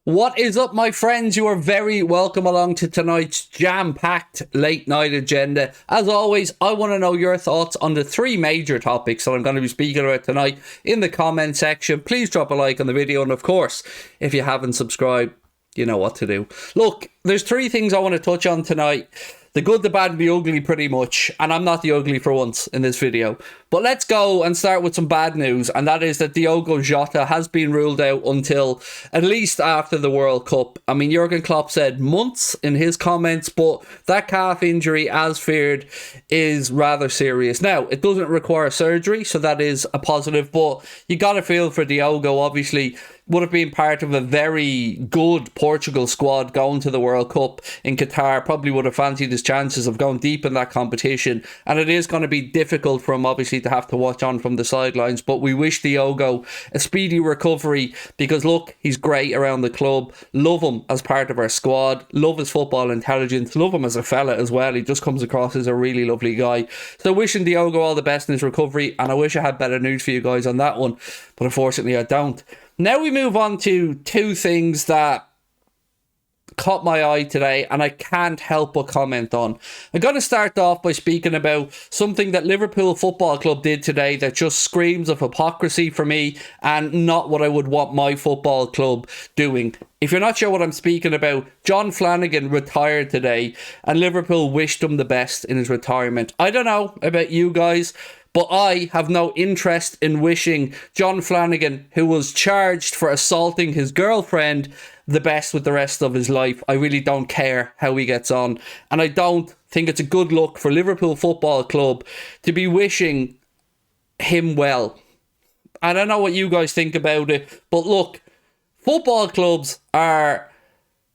What is up, my friends? You are very welcome along to tonight's jam-packed late night agenda. As always, I want to know your thoughts on the three major topics that I'm going to be speaking about tonight in the comment section. Please drop a like on the video, and of course, if you haven't subscribed, you know what to do. Look, there's three things I want to touch on tonight. The good, the bad, and the ugly, pretty much. And I'm not the ugly for once in this video. But let's go and start with some bad news. And that is that Diogo Jota has been ruled out until at least after the World Cup. I mean, Jurgen Klopp said months in his comments, but that calf injury, as feared, is rather serious. Now, it doesn't require surgery, so that is a positive. But you got to feel for Diogo, obviously. Would have been part of a very good Portugal squad going to the World Cup in Qatar. Probably would have fancied his chances of going deep in that competition. And it is going to be difficult for him, obviously, to have to watch on from the sidelines. But we wish Diogo a speedy recovery because, look, he's great around the club. Love him as part of our squad. Love his football intelligence. Love him as a fella as well. He just comes across as a really lovely guy. So wishing Diogo all the best in his recovery. And I wish I had better news for you guys on that one. But unfortunately, I don't. Now we move on to two things that caught my eye today and I can't help but comment on. I'm going to start off by speaking about something that Liverpool Football Club did today that just screams of hypocrisy for me and not what I would want my football club doing. If you're not sure what I'm speaking about, John Flanagan retired today and Liverpool wished him the best in his retirement. I don't know about you guys, but I have no interest in wishing John Flanagan, who was charged for assaulting his girlfriend, the best with the rest of his life. I really don't care how he gets on. And I don't think it's a good look for Liverpool Football Club to be wishing him well. I don't know what you guys think about it, but look, football clubs are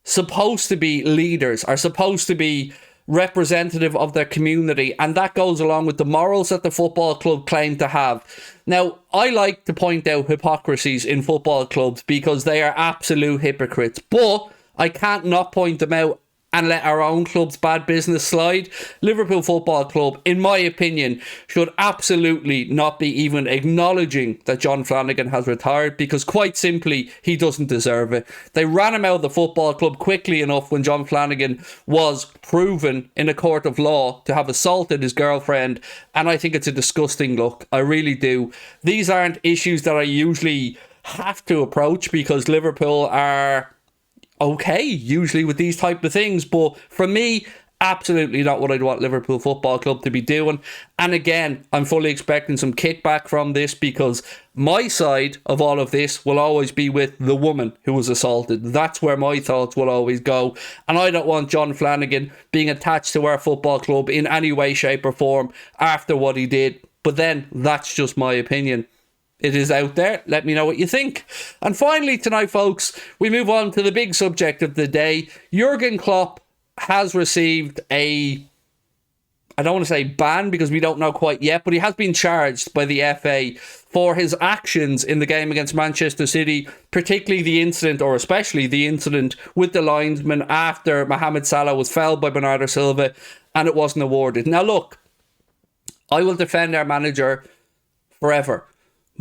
supposed to be leaders, are supposed to be representative of their community, and that goes along with the morals that the football club claim to have. Now, I like to point out hypocrisies in football clubs because they are absolute hypocrites, but I can't not point them out and let our own club's bad business slide. Liverpool Football Club, in my opinion, should absolutely not be even acknowledging that John Flanagan has retired because quite simply, he doesn't deserve it. They ran him out of the football club quickly enough when John Flanagan was proven in a court of law to have assaulted his girlfriend, and I think it's a disgusting look. I really do. These aren't issues that I usually have to approach because Liverpool are okay usually with these type of things, but for me, absolutely not what I'd want Liverpool Football Club to be doing. And again, I'm fully expecting some kickback from this because my side of all of this will always be with the woman who was assaulted. That's where my thoughts will always go, and I don't want John Flanagan being attached to our football club in any way, shape or form after what he did. But then that's just my opinion. It is out there. Let me know what you think. And finally tonight, folks, we move on to the big subject of the day. Jurgen Klopp has received I don't want to say ban because we don't know quite yet, but he has been charged by the FA for his actions in the game against Manchester City, particularly the incident, or especially the incident with the linesman after Mohamed Salah was fouled by Bernardo Silva and it wasn't awarded. Now look, I will defend our manager forever.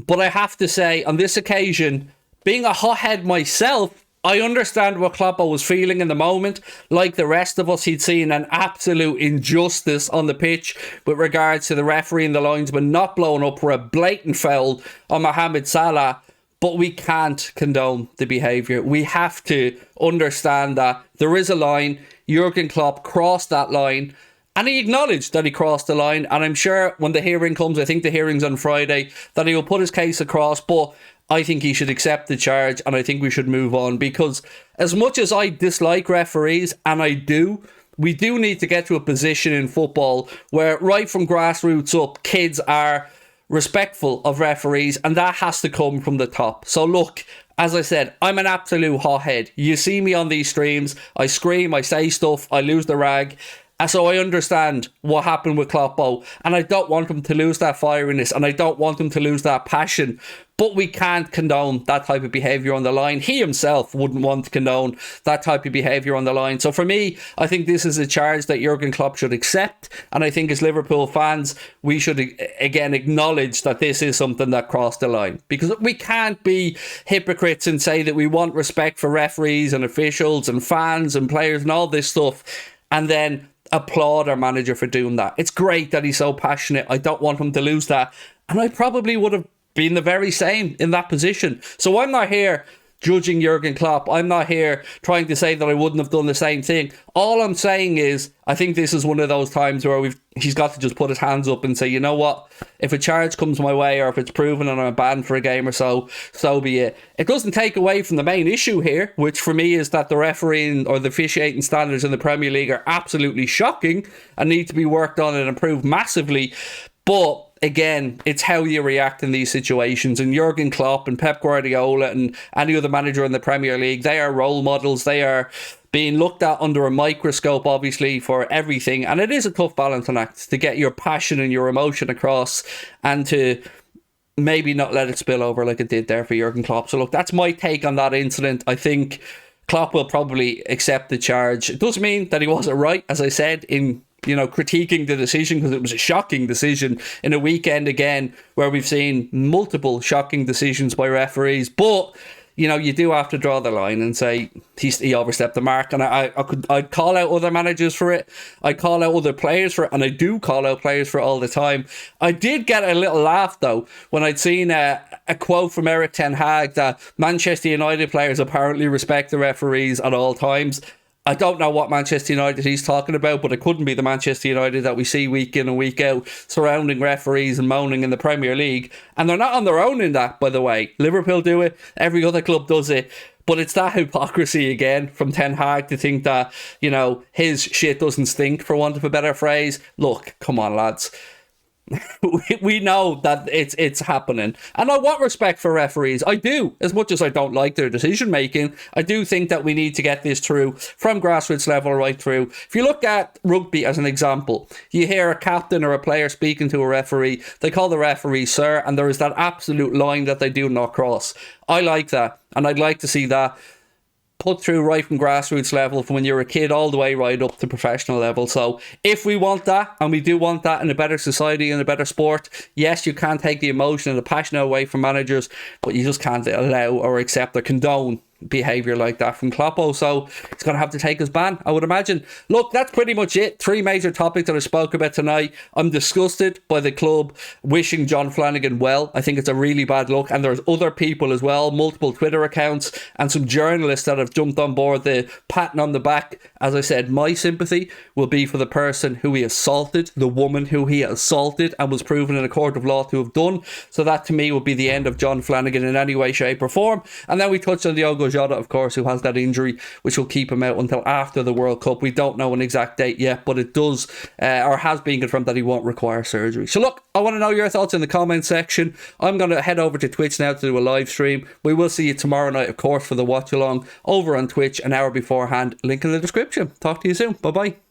But I have to say, on this occasion, being a hothead myself, I understand what Klopp was feeling in the moment. Like the rest of us, he'd seen an absolute injustice on the pitch with regards to the referee and the linesman not blowing up for a blatant foul on Mohamed Salah. But we can't condone the behaviour. We have to understand that there is a line. Jurgen Klopp crossed that line. And he acknowledged that he crossed the line. And I'm sure when the hearing comes, I think the hearing's on Friday, that he will put his case across. But I think he should accept the charge and I think we should move on. Because as much as I dislike referees, and I do, we do need to get to a position in football where right from grassroots up, kids are respectful of referees. And that has to come from the top. So look, as I said, I'm an absolute hothead. You see me on these streams. I scream, I say stuff, I lose the rag. So I understand what happened with Kloppo, and I don't want him to lose that fieriness, and I don't want him to lose that passion. But we can't condone that type of behaviour on the line. He himself wouldn't want to condone that type of behaviour on the line. So for me, I think this is a charge that Jurgen Klopp should accept. And I think as Liverpool fans, we should again acknowledge that this is something that crossed the line. Because we can't be hypocrites and say that we want respect for referees and officials and fans and players and all this stuff, and then applaud our manager for doing that. It's great that he's so passionate. I don't want him to lose that. And I probably would have been the very same in that position. So I'm not here judging Jurgen Klopp. I'm not here trying to say that I wouldn't have done the same thing. All I'm saying is I think this is one of those times where he's got to just put his hands up and say, you know what, if a charge comes my way or if it's proven and I'm banned for a game or so be it. It doesn't take away from the main issue here, which for me is that the refereeing or the officiating standards in the Premier League are absolutely shocking and need to be worked on and improved massively. But again, it's how you react in these situations. And Jurgen Klopp and Pep Guardiola and any other manager in the Premier League, they are role models. They are being looked at under a microscope, obviously, for everything. And it is a tough balancing act to get your passion and your emotion across and to maybe not let it spill over like it did there for Jurgen Klopp. So look, that's my take on that incident. I think Klopp will probably accept the charge. It does mean that he wasn't right, as I said, in critiquing the decision, because it was a shocking decision in a weekend again where we've seen multiple shocking decisions by referees. But you do have to draw the line and say he overstepped the mark. And I'd call out other managers for it. I call out other players for it, and I do call out players for it all the time. I did get a little laugh though when I'd seen a quote from Erik ten Hag that Manchester United players apparently respect the referees at all times. I don't know what Manchester United he's talking about, but it couldn't be the Manchester United that we see week in and week out surrounding referees and moaning in the Premier League. And they're not on their own in that, by the way. Liverpool do it. Every other club does it. But it's that hypocrisy again from Ten Hag to think that, his shit doesn't stink, for want of a better phrase. Look, come on, lads. We know that it's happening, and I want respect for referees. I do, as much as I don't like their decision making. I do think that we need to get this through from grassroots level right through. If you look at rugby as an example, you hear a captain or a player speaking to a referee, they call the referee sir, and there is that absolute line that they do not cross. I like that, and I'd like to see that put through right from grassroots level from when you're a kid all the way right up to professional level. So if we want that, and we do want that in a better society and a better sport, yes, you can't take the emotion and the passion away from managers, but you just can't allow or accept or condone behaviour like that from Kloppo. So he's going to have to take his ban, I would imagine. Look, that's pretty much it. 3 major topics that I spoke about tonight. I'm disgusted by the club wishing John Flanagan well. I think it's a really bad look, and there's other people as well, multiple Twitter accounts and some journalists that have jumped on board the patting on the back. As I said, my sympathy will be for the person who he assaulted, the woman who he assaulted and was proven in a court of law to have done. So that to me will be the end of John Flanagan in any way, shape or form. And then we touched on Diogo Jota, of course, who has that injury which will keep him out until after the World Cup. We don't know an exact date yet, but it does or has been confirmed that he won't require surgery. So look, I want to know your thoughts in the comment section. I'm going to head over to Twitch now to do a live stream. We will see you tomorrow night, of course, for the watch along over on Twitch an hour beforehand. Link in the description. Talk to you soon. Bye bye.